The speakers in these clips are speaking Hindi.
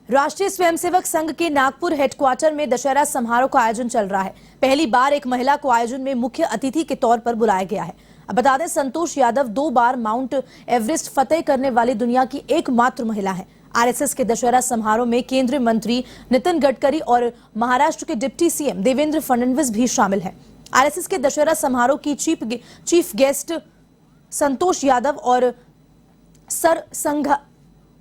राष्ट्रीय स्वयंसेवक संघ के नागपुर हेडक्वार्टर में दशहरा समारोह का आयोजन चल रहा है। पहली बार एक महिला को आयोजन में मुख्य अतिथि के तौर पर बुलाया गया है। अब बता दें, संतोष यादव 2 बार माउंट एवरेस्ट फतेह करने वाली दुनिया की एकमात्र महिला है। आरएसएस के दशहरा समारोह में केंद्रीय मंत्री नितिन गडकरी और महाराष्ट्र के डिप्टी सीएम देवेंद्र फडणवीस भी शामिल हैं। आरएसएस के दशहरा समारोह की चीफ गेस्ट संतोष यादव और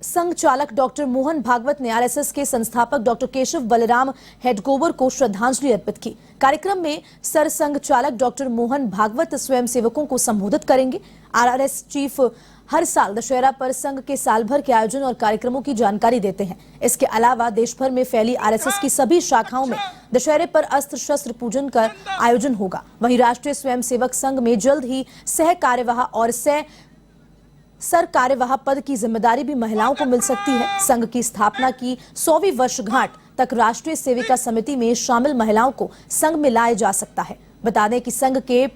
संघ चालक डॉक्टर मोहन भागवत ने आरएसएस के संस्थापक डॉक्टर केशव बलराम हेडगोवर को श्रद्धांजलि अर्पित की। कार्यक्रम में संघ चालक डॉक्टर मोहन भागवत स्वयंसेवकों को संबोधित करेंगे। आरएसएस चीफ हर साल दशहरा पर संघ के साल भर के आयोजन और कार्यक्रमों की जानकारी देते हैं। इसके अलावा देश भर में फैली आरएसएस की सभी शाखाओं में दशहरे पर अस्त्र शस्त्र पूजन का आयोजन होगा। वहीं राष्ट्रीय स्वयंसेवक संघ में जल्द ही सह कार्यवाह और सर कार्यवाह पद की जिम्मेदारी भी महिलाओं को मिल सकती है। संघ की स्थापना की 100वीं वर्षगांठ तक राष्ट्रीय सेविका समिति में शामिल महिलाओं को संघ में लाया जा सकता है। बता दें कि संघ के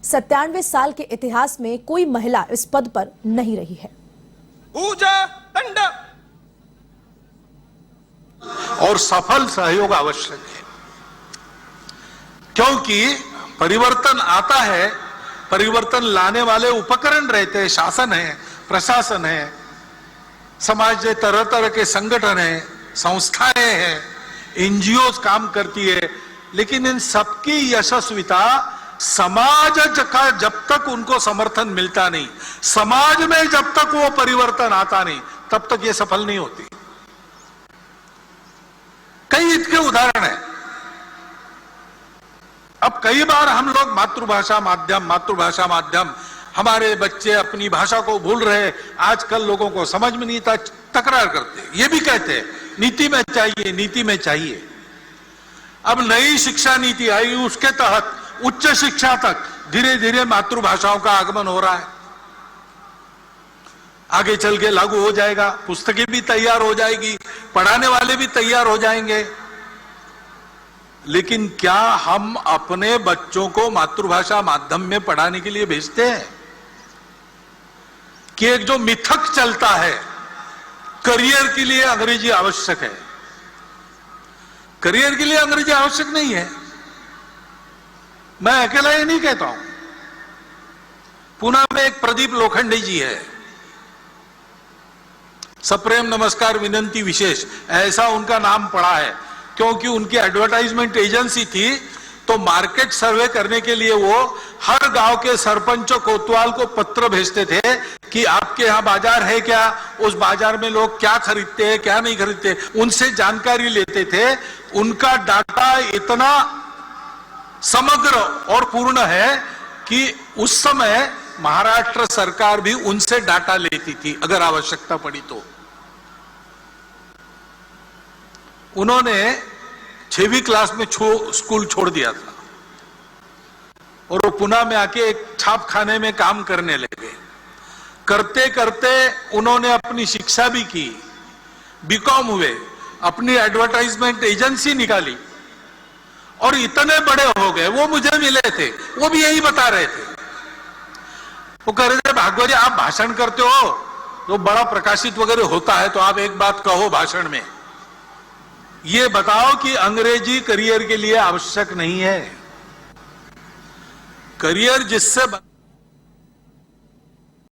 97 साल के इतिहास में कोई महिला इस पद पर नहीं रही है। और सफल सहयोग आवश्यक है, क्योंकि परिवर्तन आता है, परिवर्तन लाने वाले उपकरण रहते हैं, शासन है, प्रशासन है, समाज में तरह तरह के संगठन है, संस्थाएं हैं, एनजीओ काम करती है, लेकिन इन सबकी यशस्विता समाज का जब तक उनको समर्थन मिलता नहीं, समाज में जब तक वो परिवर्तन आता नहीं, तब तक ये सफल नहीं होती। कई इसके उदाहरण है। अब कई बार हम लोग मातृभाषा माध्यम, हमारे बच्चे अपनी भाषा को भूल रहे, आजकल लोगों को समझ में नहीं, तकरार करते, ये भी कहते हैं नीति में चाहिए। अब नई शिक्षा नीति आई, उसके तहत उच्च शिक्षा तक धीरे धीरे मातृभाषाओं का आगमन हो रहा है। आगे चल के लागू हो जाएगा, पुस्तकें भी तैयार हो जाएगी, पढ़ाने वाले भी तैयार हो जाएंगे। लेकिन क्या हम अपने बच्चों को मातृभाषा माध्यम में पढ़ाने के लिए भेजते हैं? कि एक जो मिथक चलता है, करियर के लिए अंग्रेजी आवश्यक है। करियर के लिए अंग्रेजी आवश्यक नहीं है। मैं अकेला ये नहीं कहता हूं। पुणे में एक प्रदीप लोखंडे जी है, सप्रेम नमस्कार विनंती विशेष, ऐसा उनका नाम पड़ा है, क्योंकि उनकी एडवर्टाइजमेंट एजेंसी थी। तो मार्केट सर्वे करने के लिए वो हर गांव के सरपंच कोतवाल को पत्र भेजते थे कि आपके यहां बाजार है क्या, उस बाजार में लोग क्या खरीदते हैं क्या नहीं खरीदते, उनसे जानकारी लेते थे। उनका डाटा इतना समग्र और पूर्ण है कि उस समय महाराष्ट्र सरकार भी उनसे डाटा लेती थी अगर आवश्यकता पड़ी तो। उन्होंने 6वीं क्लास में स्कूल छोड़ दिया था और वो पुणे में आके एक छापखाने में काम करने लगे। करते करते उन्होंने अपनी शिक्षा भी की, बीकॉम हुए, अपनी एडवर्टाइजमेंट एजेंसी निकाली और इतने बड़े हो गए। वो मुझे मिले थे, वो भी यही बता रहे थे। वो कह रहे थे, भागवत जी आप भाषण करते हो तो बड़ा प्रकाशित वगैरह होता है, तो आप एक बात कहो भाषण में, ये बताओ कि अंग्रेजी करियर के लिए आवश्यक नहीं है। करियर जिससे